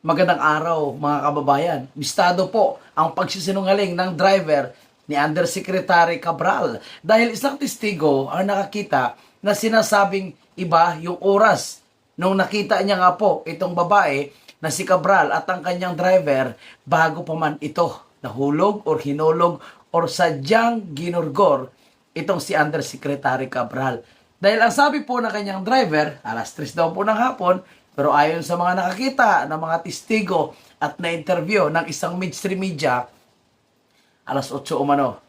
Magandang araw mga kababayan. Bistado po ang pagsisinungaling ng driver ni Undersecretary Cabral dahil isang testigo ang nakakita na sinasabing iba yung oras nung nakita niya nga po itong babae na si Cabral at ang kanyang driver bago pa man ito nahulog or hinulog or sadyang ginurgor itong si Undersecretary Cabral. Dahil ang sabi po ng kanyang driver, alas 3 daw po ng hapon, pero ayon sa mga nakakita ng mga testigo at na-interview ng isang mainstream media, alas 8 umano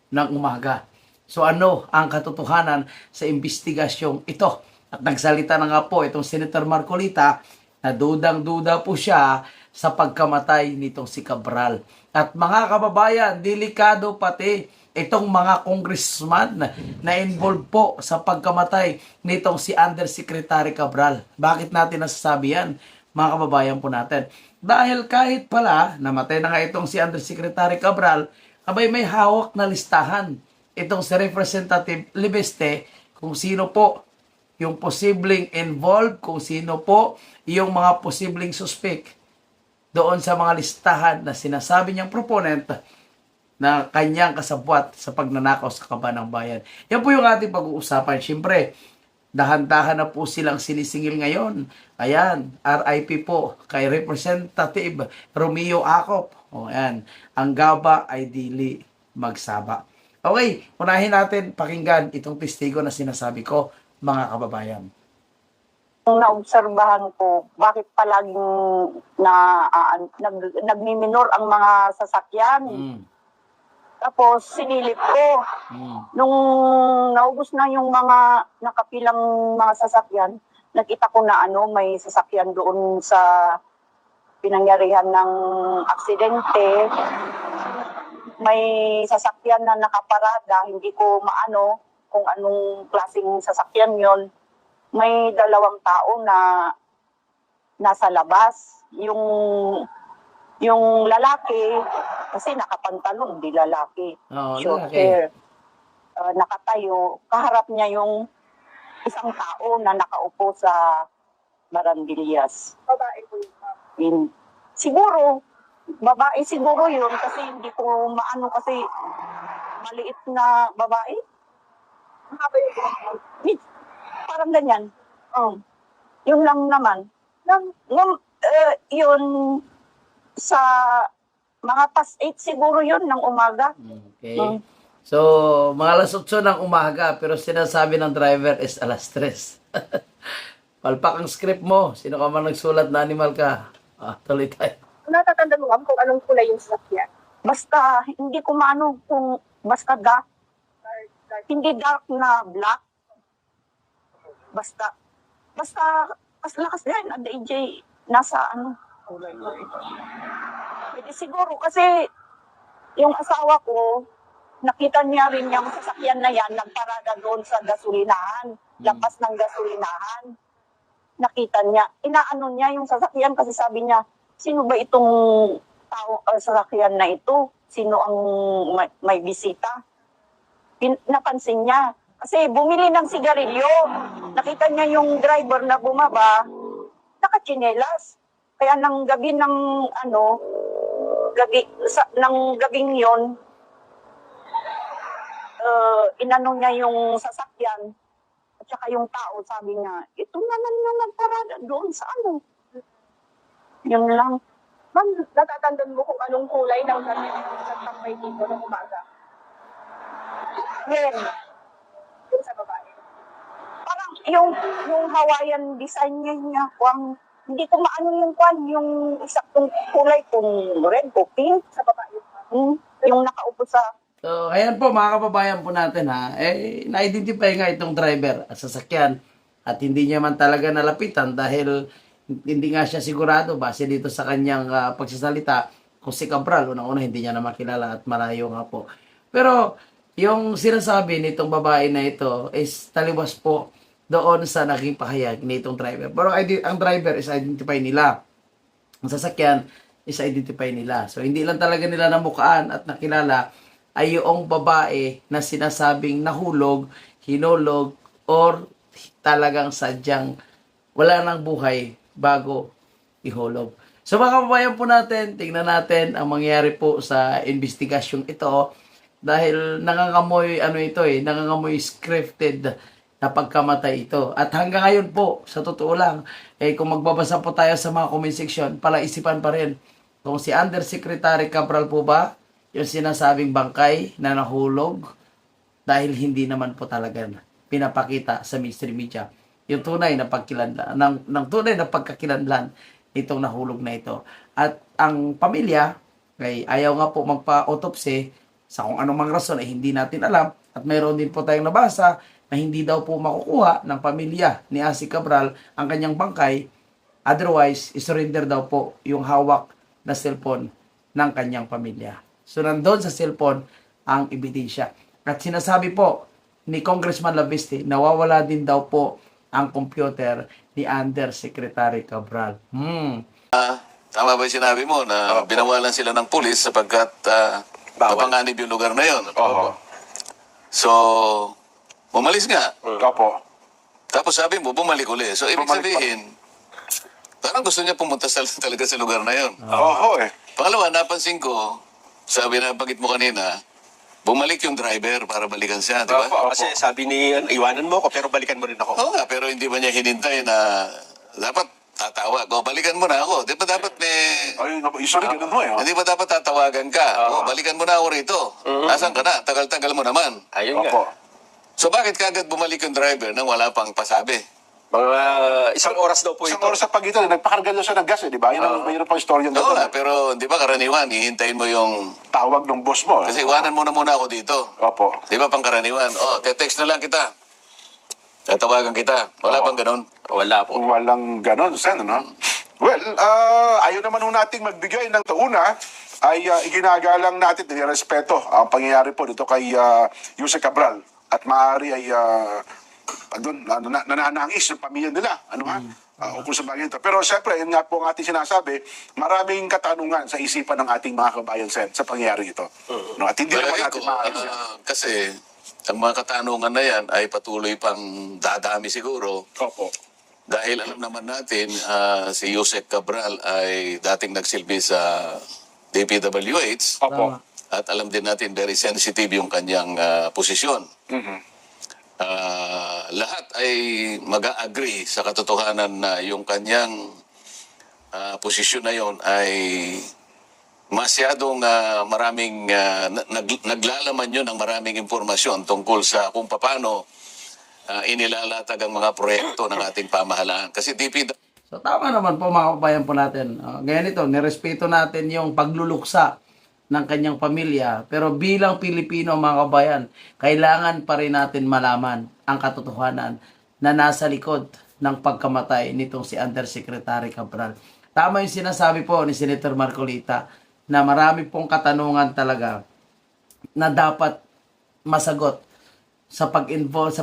ng umaga. So ano ang katotohanan sa investigasyong ito? At nagsalita na nga po itong Senator Marcolita na dudang-duda po siya sa pagkamatay nitong si Cabral. At mga kababayan, delikado pati itong mga congressman na involved po sa pagkamatay nitong si Undersecretary Cabral. Bakit natin nasasabi yan, mga kababayan po natin? Dahil kahit pala namatay na nga itong si Undersecretary Cabral, abay may hawak na listahan itong si Representative Libeste kung sino po yung posibleng involved, kung sino po yung mga posibleng suspect doon sa mga listahan na sinasabi niyang proponent na kanyang kasabwat sa pagnanakaw sa kaban ng bayan. Yan po yung ating pag-uusapan. Siyempre, dahan-dahan na po silang sinisingil ngayon. Ayan, RIP po kay Representative Romeo Acop. O ayan, ang gaba ay dili magsaba. Okay, unahin natin pakinggan itong testigo na sinasabi ko, mga kababayan. Naobserbahan ko, bakit palaging nagmiminor ang mga sasakyan. Tapos sinilip ko. Nung naubos na yung mga nakapilang mga sasakyan, nakita ko na may sasakyan doon sa pinangyarihan ng aksidente. May sasakyan na nakaparada, hindi ko maano kung anong klaseng sasakyan yon. May dalawang tao na nasa labas. Yung lalaki, kasi nakapantalon, di lalaki. Short hair. Nakatayo. Kaharap niya yung isang tao na nakaupo sa barandillas. Babae po yun. Siguro, babae siguro yun kasi hindi ko maano kasi maliit na babae. Mahaba yung buhok. Parang ganyan. Yun lang naman. Yun sa mga past 8 siguro yun ng umaga. Okay. So, mga alas 8 ng umaga, pero sinasabi ng driver is alas 3. Palpak ang script mo. Sino ka man nagsulat na animal ka? Tuloy tayo. Natatanda mo kung anong kulay yung sasakyan. Basta, hindi ko maano kung basta dark. Hindi dark na black. Basta lakas yan. Ang DJ, nasa Pwede siguro kasi yung asawa ko, nakita niya rin yung sasakyan na yan, nagparada doon sa gasolinahan, lampas ng gasolinahan. Nakita niya, inaano niya yung sasakyan kasi sabi niya, sino ba itong tao, sasakyan na ito? Sino ang may bisita? Napansin niya. Kasi bumili ng sigarilyo. Nakita niya yung driver na bumaba, nakachinelas. Kaya ng gabi ng gabing yon, inano niya yung sasakyan at saka yung tao, sabi niya, ito naman yung nagparada doon sa Yun lang. Ma'am, natatanda mo kung anong kulay ng nagtambay dito ng umaga? Red. Yung sa babae. Parang yung Hawaiian design niya, hindi ko maano yung isaktong kulay kung red o pink. Sa babae. Yung nakaupo sa... So, ayan po mga kababayan po natin na-identify nga itong driver at sasakyan at hindi niya man talaga nalapitan dahil hindi nga siya sigurado base dito sa kanyang pagsasalita kung si Cabral, unang-una hindi niya na makilala at malayo nga po. Pero yung sinasabi nitong babae na ito is taliwas po doon sa naging pahayag nitong driver. Pero ang driver is identify nila. Ang sasakyan is identify nila. So hindi lang talaga nila namukaan at nakilala ay yung babae na sinasabing nahulog, hinulog, or talagang sadyang wala nang buhay bago ihulog. So mga kababayan po natin, tingnan natin ang mangyayari po sa investigasyong ito dahil nangangamoy nangangamoy scripted na pagkamatay ito. At hanggang ngayon po, sa totoo lang, kung magbabasa po tayo sa mga comment section, palaisipan pa rin kung si Undersecretary Cabral po ba yung sinasabing bangkay na nahulog dahil hindi naman po talaga pinapakita sa mainstream media yung tunay na pagkilanlan ng tunay na pagkakilanlan itong nahulog na ito. At ang pamilya ay ayaw nga po magpa-autopsy sa kung anumang rason ay hindi natin alam. At mayroon din po tayong nabasa na hindi daw po makukuha ng pamilya ni Asi Cabral ang kanyang bangkay. Otherwise, isurrender daw po yung hawak na cellphone ng kanyang pamilya. So, nandun sa cellphone ang ebidensya. At sinasabi po ni Congressman Laviste, nawawala din daw po ang computer ni Undersecretary Cabral. Tama ba yung sinabi mo na binawalan sila ng pulis sapagkat kapanganib yung lugar na yun? Oo. So, umalis nga. Opo. Tapos sabi mo, bumalik uli. So, ibig Bumalik pa. sabihin, parang gusto niya pumunta talaga sa lugar na yun. Oo eh. Pangalawa, napansin ko, sabi na bagit mo kanina, bumalik yung driver para balikan siya, di ba? Opo. Kasi sabi ni, iwanan mo ako pero balikan mo rin ako. Oo nga, pero hindi ba niya hinintay na dapat tatawag? O, balikan mo na ako. Di ba dapat may... Ay, sorry, ganun mo eh. Hindi ba dapat tatawagan ka? O, balikan mo na ako rito. Nasaan ka na? Tagal-tagal mo naman. Ayun Opo. nga. So bakit kagad bumalik yung driver nang wala pang pasabi? Mga isang oras daw po Isang ito. oras sa pagitan, nagpakarga daw siya ng gas eh, di ba? Yun ang mayroon pang istorya Oo doon. nga, pero di ba karaniwan, hihintayin mo yung... Tawag ng boss mo. Kasi iwanan mo na muna ako dito. Opo. Di ba pang karaniwan? O, te-text na lang kita. Tatawagan kita. Wala bang ganun? Wala po. Walang ganon, Sen, ano? Well, ayaw naman ho nating magbigay ng tauna ay iginagalang natin, nirespeto ang pangyayari po dito kay Yusek Cabral. At maaari ay nananangis yung pamilya nila. Ano ha? Kung sa bagay ito. Pero siyempre, yun nga po ang ating sinasabi, maraming katanungan sa isipan ng ating mga kabayan, Sen, sa pangyayari ito. No? At hindi naman Palagay natin ko, maayos yan. kasi ang mga katanungan na yan ay patuloy pang dadami siguro. Opo. Dahil alam naman natin, si Yusek Cabral ay dating nagsilbi sa DPWH. Opo. At alam din natin, very sensitive yung kanyang posisyon. Lahat ay mag-agree sa katotohanan na yung kanyang posisyon na yon ay masyadong maraming naglalaman yun ng maraming impormasyon tungkol sa kung paano inilalatag ang mga proyekto ng ating pamahalaan. Kasi So tama naman po mga kababayan po natin. Ngayon ito, nirespeto natin yung pagluluksa ng kanyang pamilya. Pero bilang Pilipino mga kababayan, kailangan pa rin natin malaman ang katotohanan na nasa likod ng pagkamatay nitong si Undersecretary Cabral. Tama yung sinasabi po ni Senator Marcolita na marami pong katanungan talaga na dapat masagot sa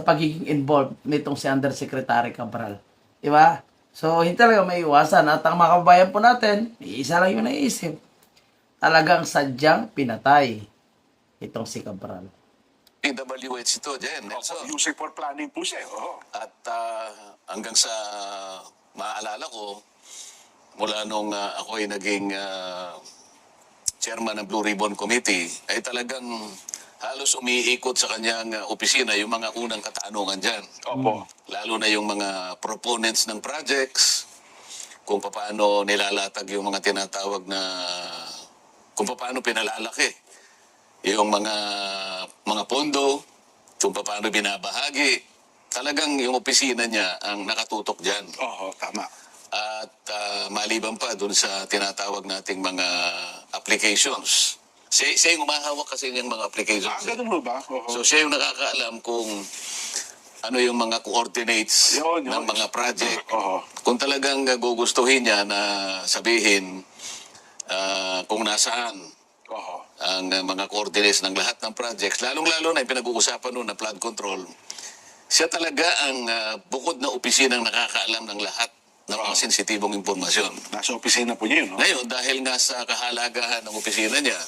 pagiging involved nitong si Undersecretary Cabral. Diba? So, hindi talaga may iwasan. At ang mga kababayan po natin, isa lang yung naisip. Talagang sadyang pinatay itong si Cabral. DPWH ito, Jen, Nelson. Yusek for planning po siya. Oo. At hanggang sa maaalala ko, mula nung ako ay naging chairman ng Blue Ribbon Committee, ay talagang halos umiikot sa kanyang opisina yung mga unang katanungan dyan. Opo. Lalo na yung mga proponents ng projects, kung paano nilalatag yung mga tinatawag na, kung paano pinalalaki yung mga pondo, kung paano binabahagi. Talagang yung opisina niya ang nakatutok dyan. Oo, tama. At maliban pa dun sa tinatawag nating mga applications. Siya yung umahawak kasi ng mga applications. Ganun ho ba? Oo. So siya yung nakakaalam kung ano yung mga coordinates Yun. ng mga project. Oo. Kung talagang gugustuhin niya na sabihin kung nasaan Oo. ang mga coordinates ng lahat ng projects, lalong-lalo na yung pinag-uusapan noon na flood control, siya talaga ang bukod na opisinang nakakaalam ng lahat ng mga sensitibong impormasyon. Nasa opisina po niya yun, no? Ngayon, dahil nga sa kahalagahan ng opisina niya,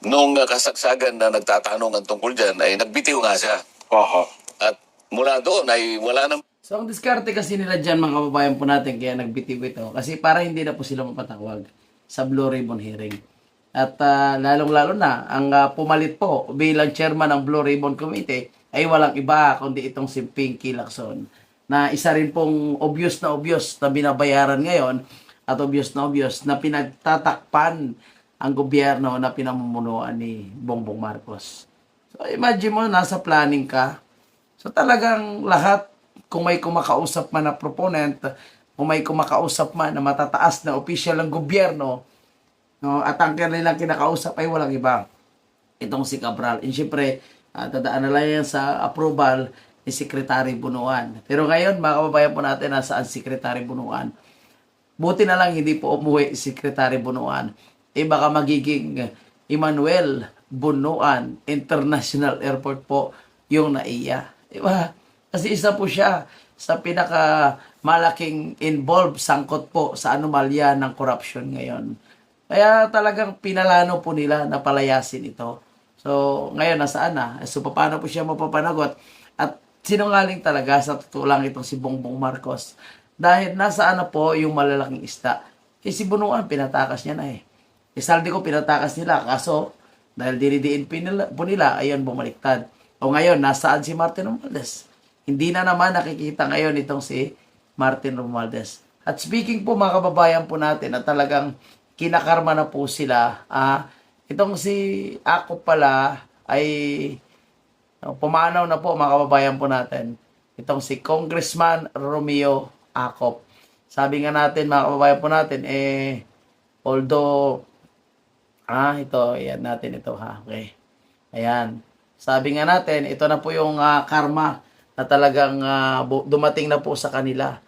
nung kasagsagan na nagtatanong ang tungkol dyan, ay nagbitiw nga siya. Oo. At mula doon ay wala nang... So, ang diskarte kasi nila dyan, mga kababayan po natin, kaya nagbitiw ito. Kasi para hindi na po sila mapatawag sa Blue Ribbon hearing. At lalong-lalo na, ang pumalit po bilang chairman ng Blue Ribbon Committee ay walang iba kundi itong si Pinky Lacson. Na isa rin pong obvious na binabayaran ngayon at obvious na pinagtatakpan ang gobyerno na pinamumunuan ni Bongbong Marcos. So, imagine mo, nasa planning ka. So, talagang lahat, kung may kumakausap man na proponent, kung may kumakausap man na matataas na opisyal ng gobyerno, no, at ang kanilang kinakausap ay walang iba. Itong si Cabral. And syempre, dadaan na lang yan sa approval ni Secretary Bunuan. Pero ngayon, mga kababayan po natin, nasaan Secretary Bunuan? Buti na lang hindi po umuwi si Secretary Bunuan. Baka magiging Emmanuel Bunuan International Airport po yung naiya. Diba? Kasi isa po siya sa pinakamalaking involved, sangkot po sa anomalya ng corruption ngayon. Kaya talagang pinalano po nila na palayasin ito. So, ngayon nasaan na? So, paano po siya mapapanagot? At sinungaling talaga sa totoo lang itong si Bongbong Marcos. Dahil nasaan na po yung malalaking isda. Si Bunuan, pinatakas niya na eh. Saldi ko, pinatakas nila. Kaso, dahil dinidiin po nila, ayun, bumaliktad. O ngayon, nasaan si Martin Romualdez? Hindi na naman nakikita ngayon itong si Martin Romualdez. At speaking po, mga kababayan po natin, na talagang kinakarma na po sila. Itong si Ako pala ay pumanaw na po, mga kababayan po natin. Itong si Congressman Romeo Acop. Sabi nga natin, mga kababayan po natin, although, ito, ayan natin ito ha. Okay. Ayan. Sabi nga natin, ito na po yung karma na talagang dumating na po sa kanila.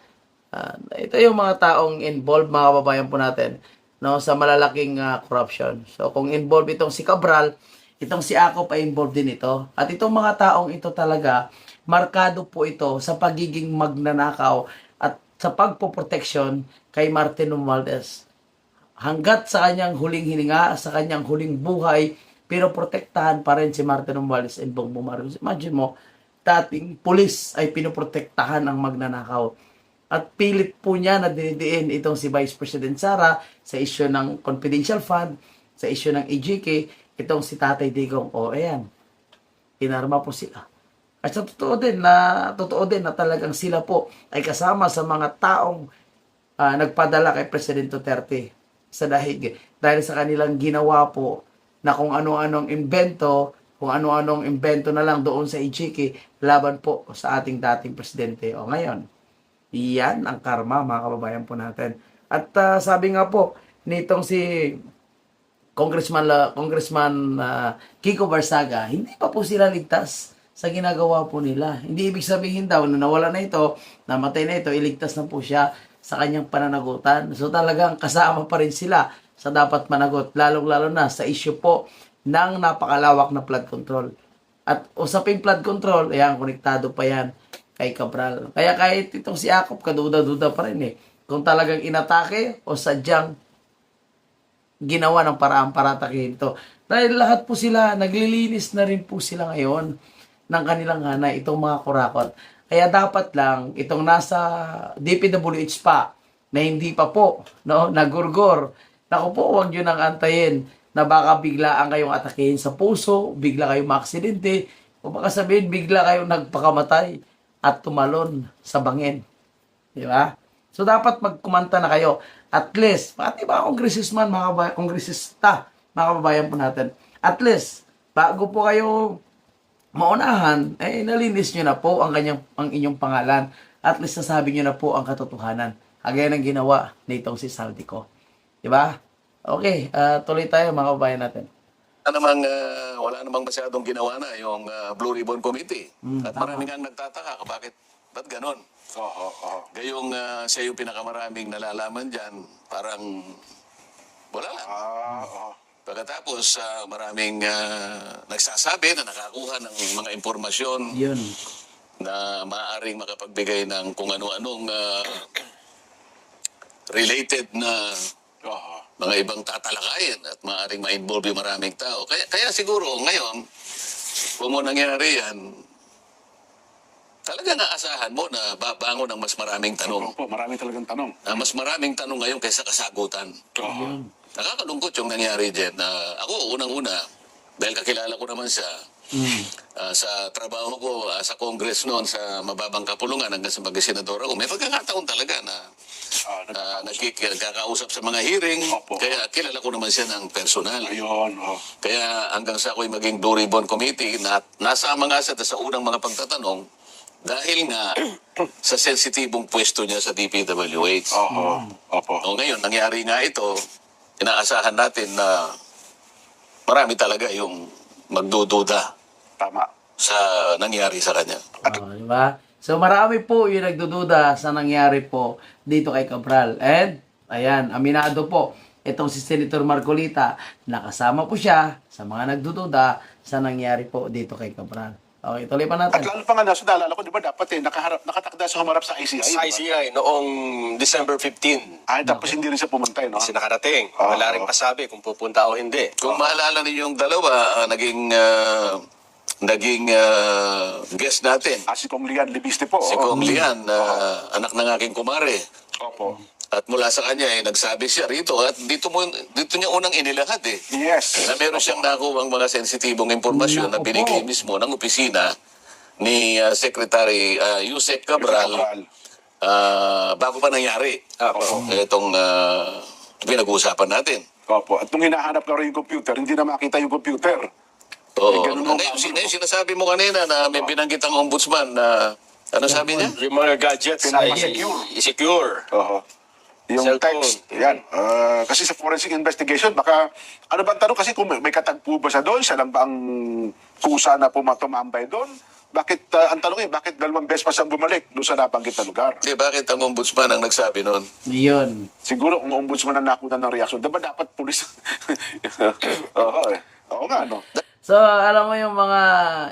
Ito yung mga taong involved, mga kababayan po natin, no, sa malalaking corruption. So, kung involved itong si Cabral, itong si Acop ay involved din ito. At itong mga taong ito talaga, markado po ito sa pagiging magnanakaw at sa pagpoproteksyon kay Martin Romualdez. Hanggat sa kanyang huling hininga, sa kanyang huling buhay, pinoprotektahan pa rin si Martin Romualdez and Bongbong Marcos. Imagine mo, dating pulis ay pinoprotektahan ang magnanakaw. At pilit po niya na dinidiin itong si Vice President Sara sa isyu ng confidential fund, sa isyu ng EJK, itong si Tatay Digong. O, ayan, pinarma po sila. At sa totoo din na talagang sila po ay kasama sa mga taong nagpadala kay President Duterte sa dahig. Dahil sa kanilang ginawa po na kung ano-anong invento na lang doon sa EJK, laban po sa ating dating presidente. O ngayon, iyan ang karma, mga kababayan po natin. At sabi nga po, nitong si Congressman Kiko Barsaga, hindi pa po sila ligtas sa ginagawa po nila. Hindi ibig sabihin daw na nawala na ito, namatay na ito, iligtas na po siya sa kanyang pananagutan. So talagang kasama pa rin sila sa dapat managot, lalong-lalo na sa issue po ng napakalawak na flood control. At usaping flood control, ayan, konektado pa yan kay Cabral. Kaya kahit itong si Acop, kaduda-duda pa rin eh. Kung talagang inatake o sadyang ginawa ng paraan para atakihin ito. Dahil lahat po sila, naglilinis na rin po sila ngayon ng kanilang hanay, itong mga kurakot. Kaya dapat lang, itong nasa DPWH pa, na hindi pa po, no, nagurgor, naku po, huwag nyo nang antayin na baka biglaan kayong atakihin sa puso, bigla kayong maaksidente, o baka sabihin, bigla kayong nagpakamatay at tumalon sa bangin. Di ba? So, dapat magkumanta na kayo. At least, pati ba kongresisman, mga kababayan po natin, at least, bago po kayo maunahan, nalinis nyo na po ang inyong pangalan. At least, nasabi nyo na po ang katotohanan. Agaya ng ginawa nitong si Saldico. Di ba? Okay, tuloy tayo, mga kababayan natin. Wala namang masyadong ginawa na yung Blue Ribbon Committee. At marami nga nagtataka, ba't ganon? Gayong siya yung pinakamaraming nalalaman dyan, parang wala lang. Pagkatapos, maraming nagsasabi na nakakuha ng mga impormasyon Yun. na maaaring makapagbigay ng kung ano-anong related na mga ibang tatalakayin at maaaring ma-involve yung maraming tao. Kaya siguro ngayon, kung mo nangyari yan, talaga naasahan mo na babangon ng mas maraming tanong. Opo, marami talagang tanong. Mas maraming tanong ngayon kaysa kasagutan. Oo. Nakakalungkot yung nangyari dyan. Ako, unang-una, dahil kakilala ko naman siya, sa trabaho ko sa Congress noon, sa mababang kapulungan hanggang sa mag-senador ako, may pagkakataon talaga na nagkakausap sa mga hearing. Opo. Kaya kilala ko naman siya ng personal. Ayun. Kaya hanggang sa ako'y maging Blue Ribbon Committee, nasama nga siya sa unang mga pagtatanong dahil nga sa sensitibong pwesto niya sa DPWH. Opo. O ngayon, nangyari nga ito, inaasahan natin na marami talaga yung magdududa Tama. sa nangyari sa kanya. Di ba? So marami po yung nagdududa sa nangyari po dito kay Cabral. And, ayan, aminado po, itong si Senator Marcolita, nakasama po siya sa mga nagdududa sa nangyari po dito kay Cabral. Okay, tuloy pa At natin. lalo pa nga nasa naalala ko, di ba, dapat nakatakda sa humarap sa ICI. Sa ICI noong December 15. Tapos hindi rin siya pumunta, no? Kasi nakarating. Wala rin pasabi kung pupunta o hindi. Kung maalala niyo yung dalawa, naging guest natin. Si Kong Lian Libiste po. Si Kong Lian, anak ng aking kumare. Opo. At mula sa kanya, nagsabi siya rito. At dito niya unang inilahad Yes. na meron siyang nakuha mga sensitibong impormasyon na Naku po. binigay mismo ng opisina ni Secretary Yusek Cabral bago pa nangyari itong pinag-uusapan natin. Opo. At nung hinahanap na rin yung computer, hindi na makita yung computer. Oo. ganun ang Ngayon, sinasabi mo kanina na may binanggit ang ombudsman na ano sabi niya? Yung mga gadgets ay Pinapasecure. secure. Yung Cellphone. text, yan. Kasi sa forensic investigation, baka, ano ba ang tanong? Kasi kung may katagpo ba siya doon, siya lang ba ang kusa na tumambay doon? Bakit, ang tanong bakit dalawang beses pa siyang bumalik doon sa nabanggit na lugar? Bakit ang ombudsman ang nagsabi noon? Yun. Siguro kung ombudsman ang nakuha ng reaksyon, diba dapat pulis? Oo nga, no? So, alam mo yung mga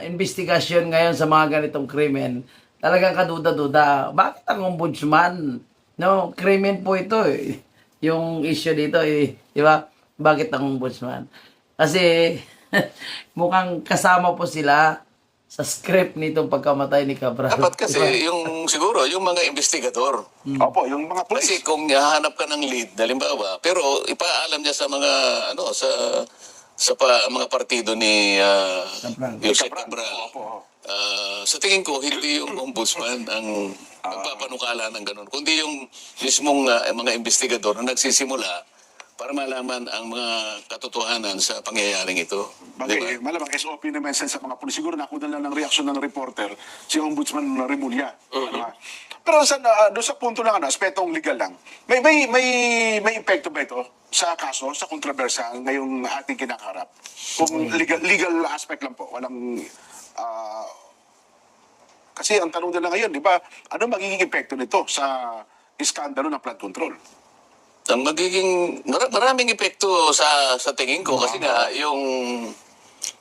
investigasyon ngayon sa mga ganitong krimen, talagang kaduda-duda. Bakit ang ombudsman? No, krimen po ito eh. Yung issue dito eh, di ba? Bakit ang ombudsman? Kasi mukhang kasama po sila sa script nitong pagkamatay ni Cabral. Dapat kasi siguro yung mga investigador. Opo, yung mga pulis. Kasi kung hahanap ka ng lead, halimbawa, pero ipaalam niya sa mga mga partido ni Yusek Cabral. Opo. Sa tingin ko, hindi yung ombudsman ang magpapanukala ng ganun, kundi yung mismong mga investigador na nagsisimula para malaman ang mga katotohanan sa pangyayaring ito. Bagay, malamang SOP naman sa mga pulis. Siguro nakuha lang ng reaksyon ng reporter si Ombudsman Remulla. Pero doon sa punto lang, aspetong legal lang, may epekto ba ito sa kaso, sa kontrobersya ngayong ating kinakaharap? Kung legal aspect lang po, walang... kasi ang tanong nila ngayon, di ba, ano magiging epekto nito sa iskandalo ng flood control? Ang magiging maraming epekto sa tingin ko kasi nga yung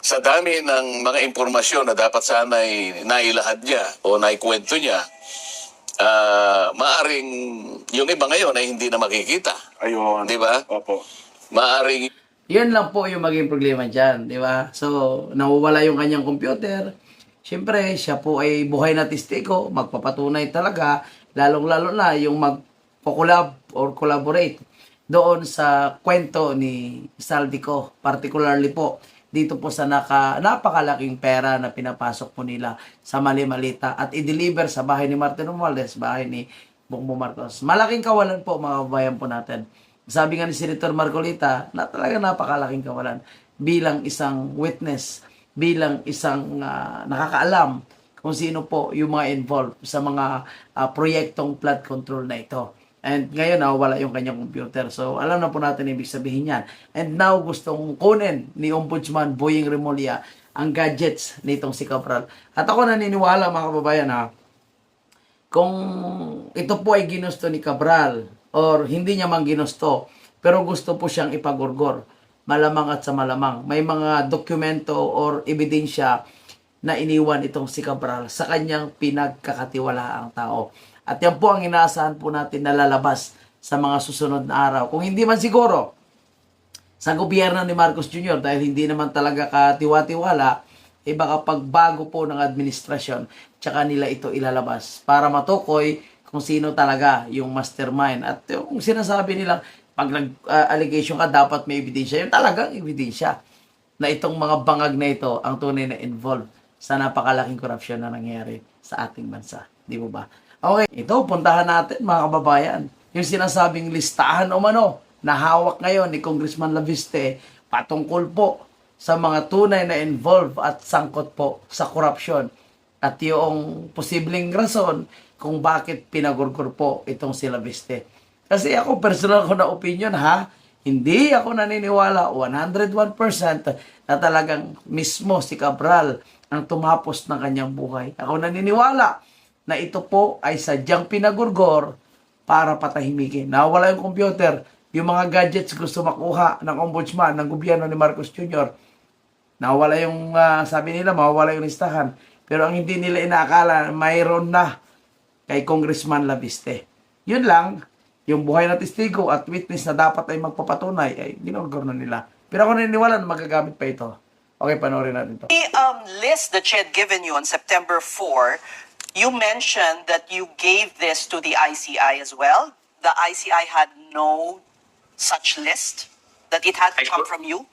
sa dami ng mga impormasyon na dapat sana'y nailahad niya o naikwento niya, maaring yung iba ngayon ay hindi na makikita. Ayun. Di ba? Opo. Maaring Yun lang po yung maging problema dyan, di ba? So, nawawala yung kanyang computer. Siyempre, siya po ay buhay na testigo, magpapatunay talaga, lalong-lalo na yung magpo-collab or collaborate doon sa kwento ni Saldico, particularly po dito po sa napakalaking pera na pinapasok po nila sa mali-malita at i-deliver sa bahay ni Martin Romualdez, bahay ni Bongbong Marcos. Malaking kawalan po mga kababayan po natin. Sabi nga ni Senator Marcolita na talaga napakalaking kawalan bilang isang witness, bilang isang nakakaalam kung sino po yung mga involved sa mga proyektong flood control na ito. And ngayon, nawawala yung kanyang computer. So, alam na po natin ibig sabihin yan. And now, gustong kunin ni Ombudsman Boying Remulla ang gadgets nitong si Cabral. At ako naniniwala, mga kababayan, kung ito po ay ginusto ni Cabral or hindi niya man ginusto, pero gusto po siyang ipagurgor, malamang at sa malamang. May mga dokumento or ebidensya na iniwan itong si Cabral sa kanyang pinagkakatiwalaang tao. At yan po ang inaasahan po natin na lalabas sa mga susunod na araw. Kung hindi man siguro sa gobyerno ni Marcos Jr. dahil hindi naman talaga katiwa-tiwala, baka pagbago po ng administrasyon, tsaka nila ito ilalabas para matukoy kung sino talaga yung mastermind. At yung sinasabi nila, pag nag-allegation ka, dapat may ebidensya. Yung talagang ebidensya na itong mga bangag na ito ang tunay na involved sa napakalaking korupsyon na nangyari sa ating bansa. Di mo ba? Okay, ito, puntahan natin mga kababayan. Yung sinasabing listahan o mano na hawak ngayon ni Congressman Laviste patungkol po sa mga tunay na involved at sangkot po sa korupsyon at yung posibleng rason kung bakit pinagurgur po itong si Laviste. Kasi ako, personal ko na opinion ha, hindi ako naniniwala 101% na talagang mismo si Cabral ang tumapos ng kanyang buhay. Ako naniniwala na ito po ay sadyang pinagurgor para patahimikin. Nawala yung computer, yung mga gadgets gusto makuha ng ombudsman, ng gobyerno ni Marcos Jr. Nawala yung, sabi nila, mawawala yung listahan. Pero ang hindi nila inaakala, mayroon na kay Congressman Laviste. Yun lang, yung buhay na testigo at witness na dapat ay magpapatunay, ay ginugor na nila. Pero ako naniniwala na magagamit pa ito. Okay, panoorin natin to. The list that she had given you on September 4, you mentioned that you gave this to the ICI as well. The ICI had no such list, that it had to come from you.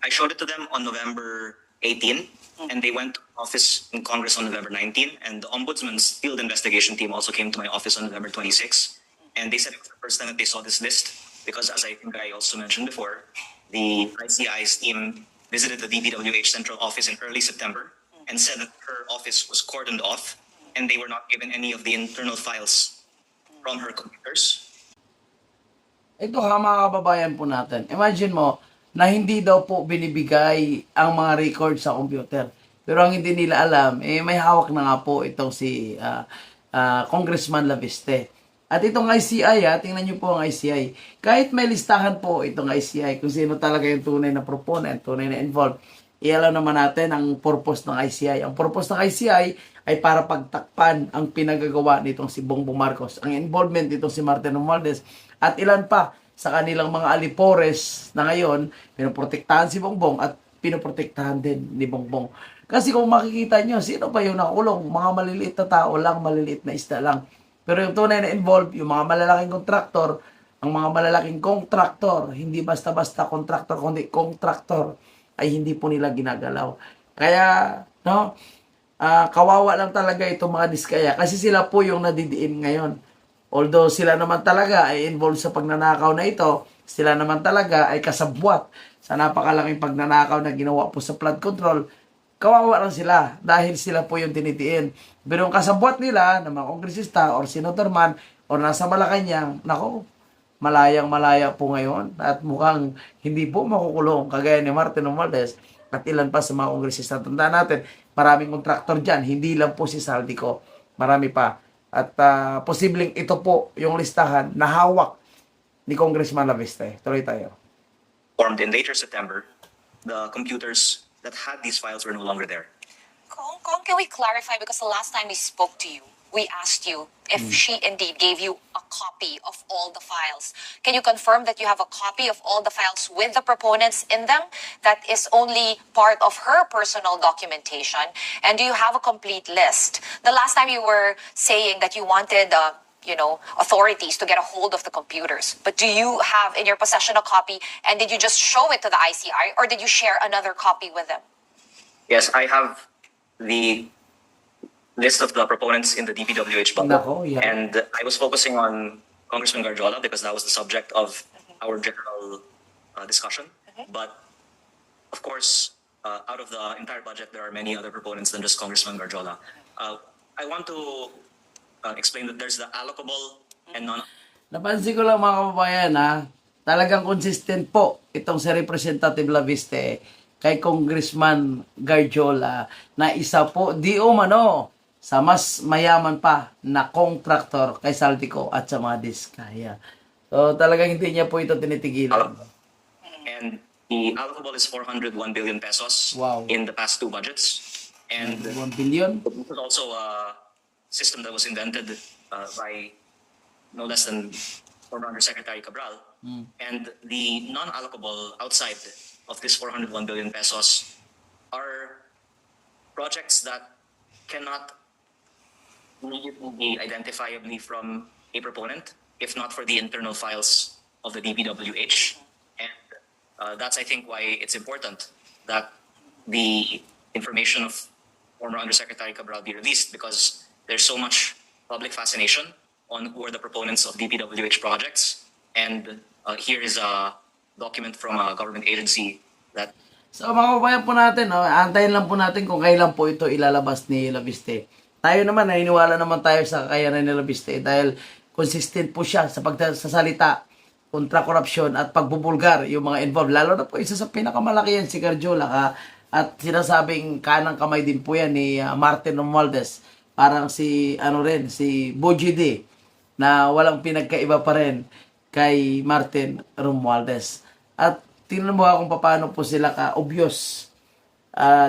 I showed it to them on November 18, and they went to office in Congress on November 19, and the Ombudsman's field investigation team also came to my office on November 26, and they said it was the first time that they saw this list, because as I think I also mentioned before, the ICI's team visited the DPWH central office in early September and said that her office was cordoned off, and they were not given any of the internal files from her computers. Ito ha, mga kababayan po natin. Imagine mo na hindi daw po binibigay ang mga record sa computer. Pero ang hindi nila alam, may hawak na nga po itong si Congressman Laviste. At itong ICI, tingnan nyo po ang ICI. Kahit may listahan po itong ICI, kung sino talaga yung tunay na proponent, tunay na involved, ialam naman natin ang purpose ng ICI. Ang purpose ng ICI ay para pagtakpan ang pinagagawa nitong si Bongbong Marcos, ang involvement nitong si Martin Romualdez, at ilan pa sa kanilang mga alipores na ngayon, pinoprotektahan si Bongbong at pinoprotektahan din ni Bongbong. Kasi kung makikita nyo, sino pa yung nakulong? Mga maliliit na tao lang, maliliit na isda lang. Pero yung tunay na involved, yung mga malalaking kontraktor, ang mga malalaking kontraktor, hindi basta-basta kontraktor, kundi kontraktor, ay hindi po nila ginagalaw. Kaya, no, kawawa lang talaga itong mga diskaya kasi sila po yung nadidiin ngayon. Although sila naman talaga ay involved sa pagnanakaw na ito, sila naman talaga ay kasabwat sa napakalaking pagnanakaw na ginawa po sa flood control, kawawa lang sila dahil sila po yung tinitiin. Pero yung kasabwat nila ng mga kongresista or senator man o nasa Malacanang, nako, malayang-malaya po ngayon at mukhang hindi po makukulong kagaya ni Martin Romualdez at ilan pa sa mga kongresista. Tandaan natin, maraming kontraktor dyan, hindi lang po si Saldico, marami pa. At posibleng ito po yung listahan na hawak ni Congressman Laviste. Tuloy tayo. Formed in later September, the computers that had these files were no longer there. Kong, can we clarify, because the last time we spoke to you, we asked you if she indeed gave you a copy of all the files. Can you confirm that you have a copy of all the files with the proponents in them? That is only part of her personal documentation. And do you have a complete list? The last time you were saying that you wanted authorities to get a hold of the computers. But do you have in your possession a copy, and did you just show it to the ICI, or did you share another copy with them? Yes, I have the list of the proponents in the DPWH bundle. Nako, yeah. And I was focusing on Congressman Garjola because that was the subject of our general discussion. But of course, out of the entire budget, there are many other proponents than just Congressman Garjola. I want to explain that there's the allocable and non. Napansin ko lang mga kababayan talagang consistent po itong si Representative Laviste kay Congressman Garjola na isa po di umano sa mas mayaman pa na kontraktor kay Saldico at sa mga diskaya. So talagang hindi niya po ito tinitigilan. And the allocable is 401 billion pesos Wow. in the past two budgets. And 1 billion? this was also a system that was invented by no less than former Undersecretary Cabral. And the non-allocable outside of this 401 billion pesos are projects that cannot immediately be identifiably from a proponent, if not for the internal files of the DPWH. And that's, I think, why it's important that the information of former Undersecretary Cabral be released, because there's so much public fascination on who are the proponents of DPWH projects. And here is a document from a government agency that So mga kababayan po natin, no, antayin lang po natin kung kailan po ito ilalabas ni Labiste. Tayo naman, naniniwala naman tayo sa kakayanan ni Labiste dahil consistent po siya sa pagsasalita kontra korupsyon at pagbubulgar yung mga involved. Lalo na po isa sa pinakamalaki yan si Garjola at sinasabing kanang kamay din po yan ni Martin Romualdez. Parang si si Bojide na walang pinagkaiba pa rin kay Martin Romualdez. At tingnan mo kung paano po sila ka-obvious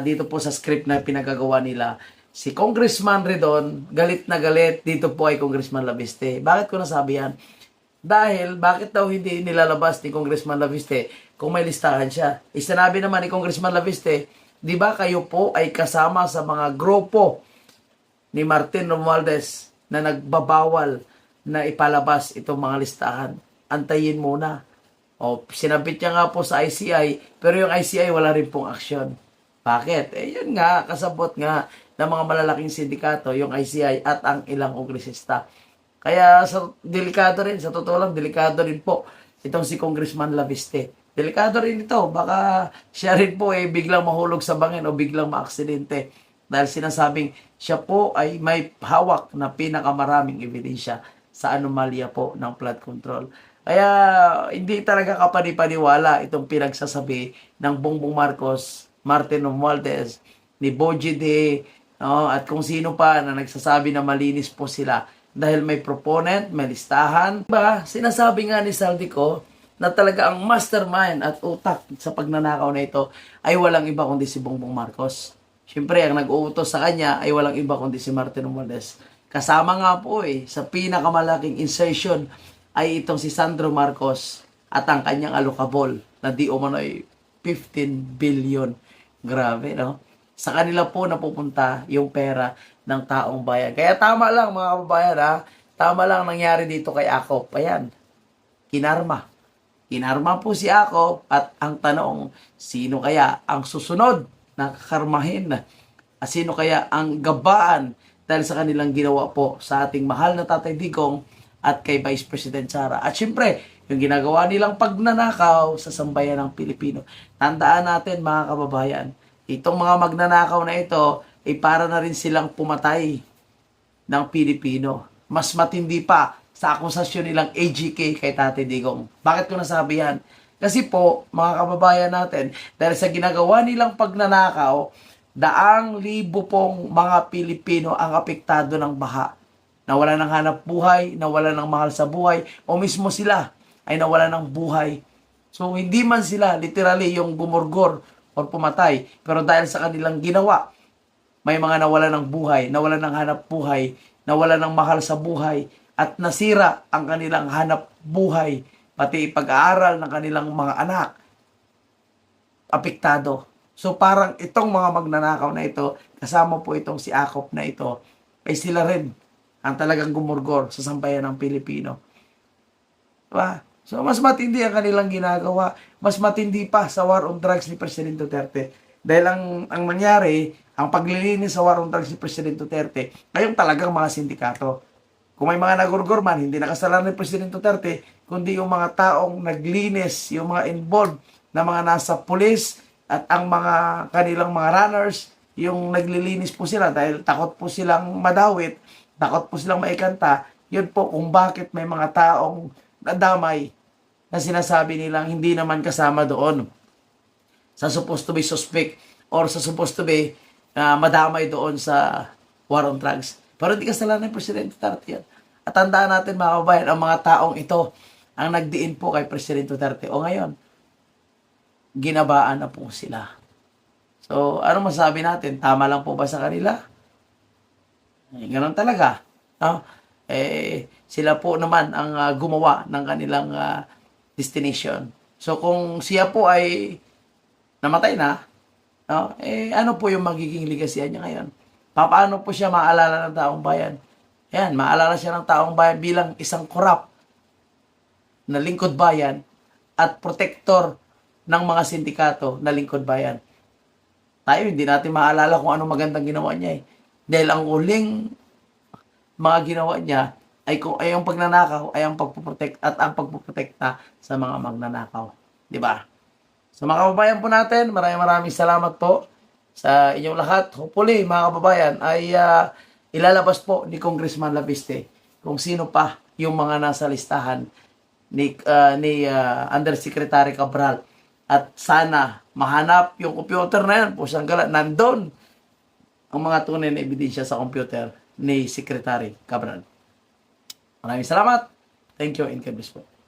dito po sa script na pinagagawa nila. Si Congressman Redon, galit na galit dito po ay Congressman Labiste. Bakit ko nasabi yan? Dahil, bakit daw hindi nilalabas ni Congressman Labiste kung may listahan siya? Isinabi naman ni Congressman Labiste, di ba kayo po ay kasama sa mga grupo ni Martin Romualdez na nagbabawal na ipalabas itong mga listahan? Antayin muna. O, sinabit niya nga po sa ICI, pero yung ICI wala rin pong aksyon. Bakit? Yun nga, kasabot nga ng mga malalaking sindikato, yung ICI at ang ilang kongresista. Kaya delikado rin, sa totoo lang, delikado rin po itong si Congressman Labiste. Delikado rin ito, baka siya rin po biglang mahulog sa bangin o biglang maaksidente. Dahil sinasabing siya po ay may hawak na pinakamaraming ebidensya sa anomalya po ng flood control. Kaya hindi talaga kapanipaniwala itong pinagsasabi ng Bongbong Marcos, Martin Romualdez, ni Bojide, at kung sino pa na nagsasabi na malinis po sila dahil may proponent, may listahan. Diba? Sinasabi nga ni Saldico na talaga ang mastermind at utak sa pagnanakaw na ito ay walang iba kundi si Bongbong Marcos. Siyempre, ang nag-uutos sa kanya ay walang iba kundi si Martin Romualdez. Kasama nga po sa pinakamalaking insertion ay itong si Sandro Marcos at ang kanyang alokabol na di umano'y 15 billion. Grabe, no? Sa kanila po napupunta yung pera ng taong bayan. Kaya tama lang mga kababayan, tama lang nangyari dito kay Akop. Ayan, kinarma. Kinarma po si Akop at ang tanong, sino kaya ang susunod na kakarmahin? Sino kaya ang gabaan dahil sa kanilang ginawa po sa ating mahal na Tatay Digong at kay Vice President Sara. At syempre, yung ginagawa nilang pagnanakaw sa sambayan ng Pilipino. Tandaan natin mga kababayan, itong mga magnanakaw na ito, para na rin silang pumatay ng Pilipino. Mas matindi pa sa akusasyon nilang AGK kay Tatay Digong. Bakit ko nasabi yan? Kasi po, mga kababayan natin, dahil sa ginagawa nilang pagnanakaw, daang libo pong mga Pilipino ang apektado ng baha. Nawala ng hanap buhay, nawala ng mahal sa buhay, o mismo sila ay nawala ng buhay. So, hindi man sila literally yung gumurgor or pumatay, pero dahil sa kanilang ginawa, may mga nawala ng buhay, nawala ng hanap buhay, nawala ng mahal sa buhay, at nasira ang kanilang hanap buhay, pati pag-aaral ng kanilang mga anak, apektado. So, parang itong mga magnanakaw na ito, kasama po itong si Akop na ito, ay sila rin ang talagang gumurgor sa sambayan ng Pilipino. Diba? So, mas matindi ang kanilang ginagawa. Mas matindi pa sa war on drugs ni President Duterte. Dahil ang nangyari, ang paglilinis sa war on drugs ni President Duterte, ay yung talagang mga sindikato. Kung may mga nagurgor man, hindi nakasalanan ni President Duterte, kundi yung mga taong naglinis, yung mga involved na mga nasa pulis at ang mga kanilang mga runners, yung naglilinis po sila dahil takot po silang madawit, takot po silang maikanta. Yun po kung bakit may mga taong nadamay na sinasabi nilang hindi naman kasama doon sa supposed to be suspect or sa supposed to be madamay doon sa war on drugs. Pero hindi kasalanan ng Presidente Duterte yan. At tandaan natin mga kababayan, ang mga taong ito ang nagdiin po kay Presidente Duterte. O ngayon, ginabaan na po sila. So, ano masabi natin? Tama lang po ba sa kanila? Ganon talaga. No? Sila po naman ang gumawa ng kanilang destination. So, kung siya po ay namatay na, ano po yung magiging legacy niya ngayon? Paano po siya maalala ng taong bayan? Yan, maalala siya ng taong bayan bilang isang korap na lingkod bayan at protektor ng mga sindikato na lingkod bayan. Tayo, hindi natin maalala kung anong magandang ginawa niya eh. Dahil ang uling mga ginawa niya ay ang pagnanakaw, ay ang pagpuprotect at ang pagpuprotekta sa mga magnanakaw. Di ba? Sa mga kababayan po natin, maraming salamat po sa inyong lahat. Hopefully, mga kababayan, ay ilalabas po ni Congressman Labiste kung sino pa yung mga nasa listahan ni Undersecretary Cabral. At sana mahanap yung computer na yan. Pusang gala, nandun ang mga tunay na ebidensya sa computer ni Secretary Cabral. Maraming salamat. Thank you and God bless po.